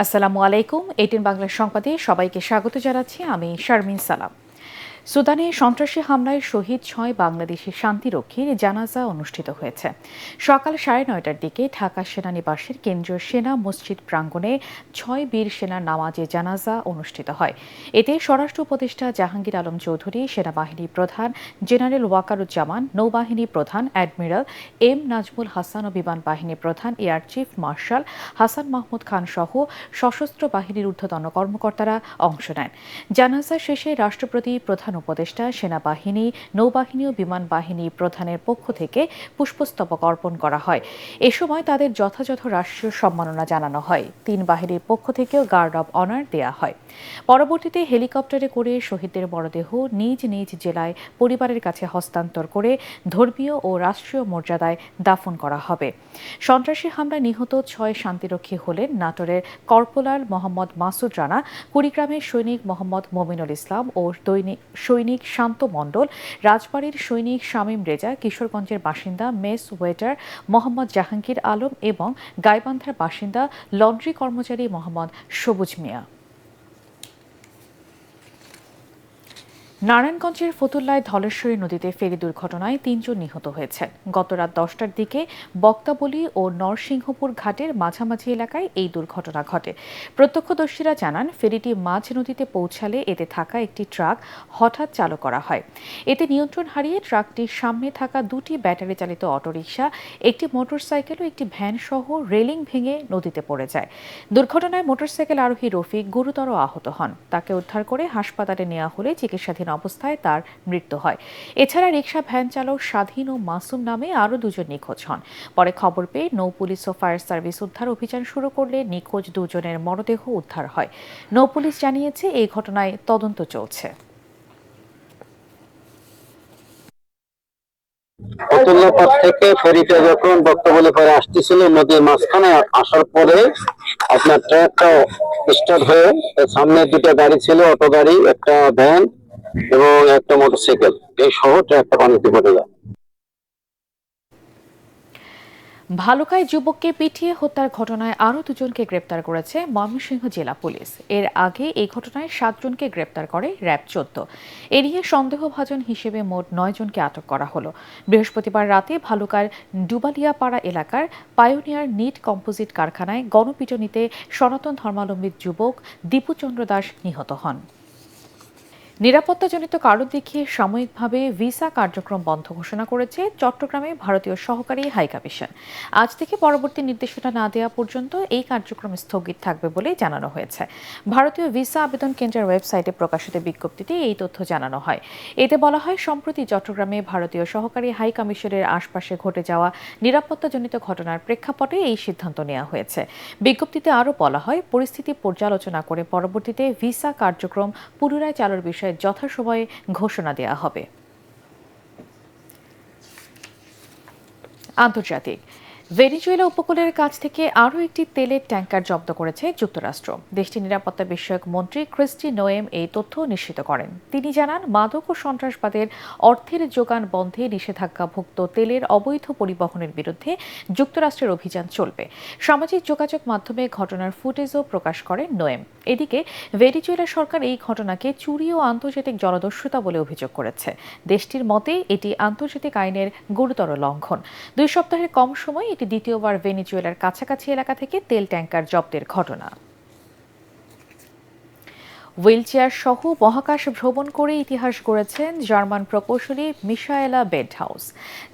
আসসালামু আলাইকুম। 18 বাংলার সংবাদে সবাইকে স্বাগত জানাচ্ছি। আমি শারমিন সালাম। সুদানে সন্ত্রাসী হামলায় শহীদ 6 বাংলাদেশি শান্তিরক্ষীর জানাজা অনুষ্ঠিত হয়েছে। সকাল 9:30টার দিকে ঢাকা সেনানিবাসের কেন্দ্রীয় সেনা মসজিদ প্রাঙ্গণে 6 বীর সেনার নামাজে জানাজা অনুষ্ঠিত হয়। এতে স্বরাষ্ট্র উপদেষ্টা জাহাঙ্গীর আলম চৌধুরী, সেনাবাহিনী প্রধান জেনারেল ওয়াকারুজ্জামান, নৌবাহিনী প্রধান অ্যাডমিরাল এম নাজমুল হাসান ও বিমান বাহিনী প্রধান air chief marshal Hasan Mahmud Khan সহ সশস্ত্র বাহিনীর ঊর্ধ্বতন কর্মকর্তারা অংশ নেন। জানাজা শেষে রাষ্ট্রপতি, প্রধান উপদেষ্টা, সেনাবাহিনী, নৌবাহিনী ও বিমান বাহিনী প্রধানের পক্ষ থেকে পুষ্পস্তবক অর্পণ করা হয়। এ সময় তাদের যথাযথ রাষ্ট্রীয় সম্মাননা জানানো হয়। 3 বাহিনীর পক্ষ থেকেও গার্ড অব অনার দেয়া হয়। পরবর্তীতে হেলিকপ্টারে করে শহীদদের মরদেহ নিজ নিজ জেলায় পরিবারের কাছে হস্তান্তর করে ধর্মীয় ও রাষ্ট্রীয় মর্যাদায় দাফন করা হবে। সন্ত্রাসী হামলায় নিহত 6 শান্তিরক্ষী হলেন নাটোরের কর্পোরাল মোহাম্মদ মাসুদ রানা, কুড়িগ্রামের সৈনিক মোহাম্মদ মমিনুল ইসলাম ও সৈনিক শান্ত মণ্ডল, রাজবাড়ীর সৈনিক শামীম রেজা, কিশোরগঞ্জের বাসিন্দা মেস ওয়েটার মোহাম্মদ জাহাঙ্গীর আলম এবং গাইবান্ধার বাসিন্দা লন্ড্রি কর্মচারী মোহাম্মদ সবুজ মিয়া। নারায়ণগঞ্জের ফতুল্লায় ধলেশ্বরী নদীতে ফেরি দুর্ঘটনায় 3 জন নিহত হয়েছেন। গত রাত 10টার দিকে বক্তাবলী ও নরসিংহপুর ঘাটের মাঝামাঝি এলাকায় এই দুর্ঘটনা ঘটে। প্রত্যক্ষদর্শীরা জানান, ফেরিটি মাঝ নদীতে পৌঁছালে এতে থাকা একটি ট্রাক হঠাৎ চালু করা হয়। এতে নিয়ন্ত্রণ হারিয়ে ট্রাকটির সামনে থাকা 2টি ব্যাটারি চালিত অটোরিকশা, একটি মোটরসাইকেল ও একটি ভ্যান সহ রেলিং ভেঙে নদীতে পড়ে যায়। দুর্ঘটনায় মোটরসাইকেল আরোহী রফিক গুরুতর আহত হন। তাকে উদ্ধার করে হাসপাতালে নেওয়া হলে চিকিৎসাধীন অবস্থায় তার মৃত্যু হয়। এছাড়া রিকশা ভ্যান চালক স্বাধীন ও মাসুম নামে আরও 2 জন নিখোঁজ হন। পরে খবর পেয়ে নৌ পুলিশ ও ফায়ার সার্ভিস উদ্ধার অভিযান শুরু করলে নিখোঁজ 2 জনের মরদেহ উদ্ধার হয়। নৌ পুলিশ জানিয়েছে, এই ঘটনায় তদন্ত চলছে। ফতুল্লা পাড় থেকে ফেরিটা যখন বক্তব্যে পরে আসতেছিল, নদীর মাঝখানে আসার পরে আপনার ট্রাকটা স্টার্ট হয়ে সামনে 2টা গাড়ি ছিল, অটো গাড়ি, একটা ভ্যান এবং একটা মোটরসাইকেল, এই সহ ট্রাকটা পানিতে পড়ে যায়। ভালুকায় যুবককে পিটিয়ে হত্যার ঘটনায় আরও 2 জনকে গ্রেপ্তার করেছে ময়মনসিংহ জেলা পুলিশ। এর আগে এই ঘটনায় 7 জনকে গ্রেপ্তার করে র্যাব 14। এ নিয়ে সন্দেহভাজন হিসেবে মোট 9 জনকে আটক করা হলো। বৃহস্পতিবার রাতে ভালুকার ডুবালিয়াপাড়া এলাকার পায়োনিয়ার নিট কম্পোজিট কারখানায় গণপিটুনিতে সনাতন ধর্মাবলম্বী যুবক দীপুচন্দ্র দাস নিহত হন। নিরাপত্তাজনিত কারণ দেখিয়ে সাময়িকভাবে ভিসা কার্যক্রম বন্ধ ঘোষণা করেছে চট্টগ্রামে ভারতীয় সহকারী হাইকমিশন। আজ থেকে পরবর্তী নির্দেশনা না দেওয়া পর্যন্ত এই কার্যক্রম স্থগিত থাকবে বলে জানানো হয়েছে। ভারতীয় ভিসা আবেদন কেন্দ্রের ওয়েবসাইটে প্রকাশিত বিজ্ঞপ্তিতে এই তথ্য জানানো হয়। এতে বলা হয়, সম্প্রতি চট্টগ্রামে ভারতীয় সহকারী হাইকমিশনের আশপাশে ঘটে যাওয়া নিরাপত্তাজনিত ঘটনার প্রেক্ষাপটে এই সিদ্ধান্ত নেওয়া হয়েছে। বিজ্ঞপ্তিতে আরও বলা হয়, পরিস্থিতি পর্যালোচনা করে পরবর্তীতে ভিসা কার্যক্রম পুনরায় চালুর বিষয়ে যথাসময়ে ঘোষণা দেওয়া হবে। আন্তর্জাতিক, ভেনেজুয়েলা উপকূলের কাছ থেকে আরও একটি তেলের ট্যাঙ্কার জব্দ করেছে যুক্তরাষ্ট্র। দেশটির নিরাপত্তা বিষয়ক মন্ত্রী ক্রিস্টি নোয়েম এই তথ্য নিশ্চিত করেন। তিনি জানান, মাদক ও সন্ত্রাসবাদের অর্থের যোগান বন্ধে নিষেধাজ্ঞাভুক্ত তেলের অবৈধ পরিবহনের বিরুদ্ধে যুক্তরাষ্ট্রের অভিযান চলবে। সামাজিক যোগাযোগ মাধ্যমে ঘটনার ফুটেজও প্রকাশ করেন নোয়েম। এদিকে ভেনেজুয়েলা সরকার এই ঘটনাকে চুরি ও আন্তর্জাতিক জলদস্যুতা বলে অভিযোগ করেছে। দেশটির মতে এটি আন্তর্জাতিক আইনের গুরুতর লঙ্ঘন। 2 সপ্তাহের কম সময় এটি দ্বিতীয়বার ভেনেজুয়েলার কাছাকাছি এলাকা থেকে তেল ট্যাঙ্কার জব্দের ঘটনা। হুইলচেয়ার সহ মহাকাশ ভ্রমণ করে ইতিহাস গড়েছেন জার্মান প্রকৌশলী মিশায়েলা বেন্টহাউস।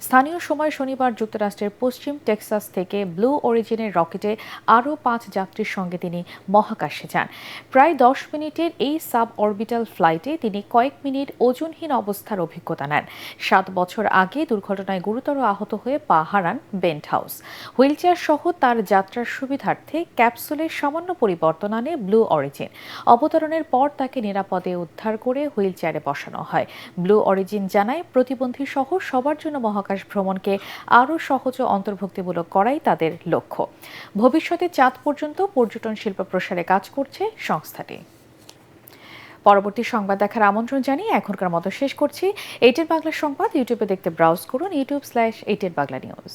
স্থানীয় সময় শনিবার যুক্তরাষ্ট্রের পশ্চিম টেক্সাস থেকে ব্লু অরিজিনের রকেটে আরও 5 যাত্রীর সঙ্গে তিনি মহাকাশে যান। প্রায় 10 মিনিটের এই সাব অরবিটাল ফ্লাইটে তিনি কয়েক মিনিট ওজনহীন অবস্থার অভিজ্ঞতা নেন। 7 বছর আগে দুর্ঘটনায় গুরুতর আহত হয়ে পা হারান বেন্টহাউস। হুইলচেয়ার সহ তার যাত্রার সুবিধার্থে ক্যাপসুলের সামান্য পরিবর্তন আনে ব্লু অরিজিন। অবতরণের পর তাকে নিরাপদে উদ্ধার করে হুইলচেয়ারে বসানো হয়। ব্লু অরিজিন জানায়, প্রতিবন্ধী সহ সবার জন্য মহাকাশ ভ্রমণকে আরও সহজ ও অন্তর্ভুক্তিমূলক করাই তাদের লক্ষ্য। ভবিষ্যতে চাঁদ পর্যন্ত পর্যটন শিল্প প্রসারে কাজ করছে সংস্থাটি। পরবর্তী সংবাদ দেখার আমন্ত্রণ জানিয়ে এখনকার মতো শেষ করছি। 18 বাংলা সংবাদ ইউটিউবে দেখতে ব্রাউজ করুন youtube/18 বাংলা নিউজ।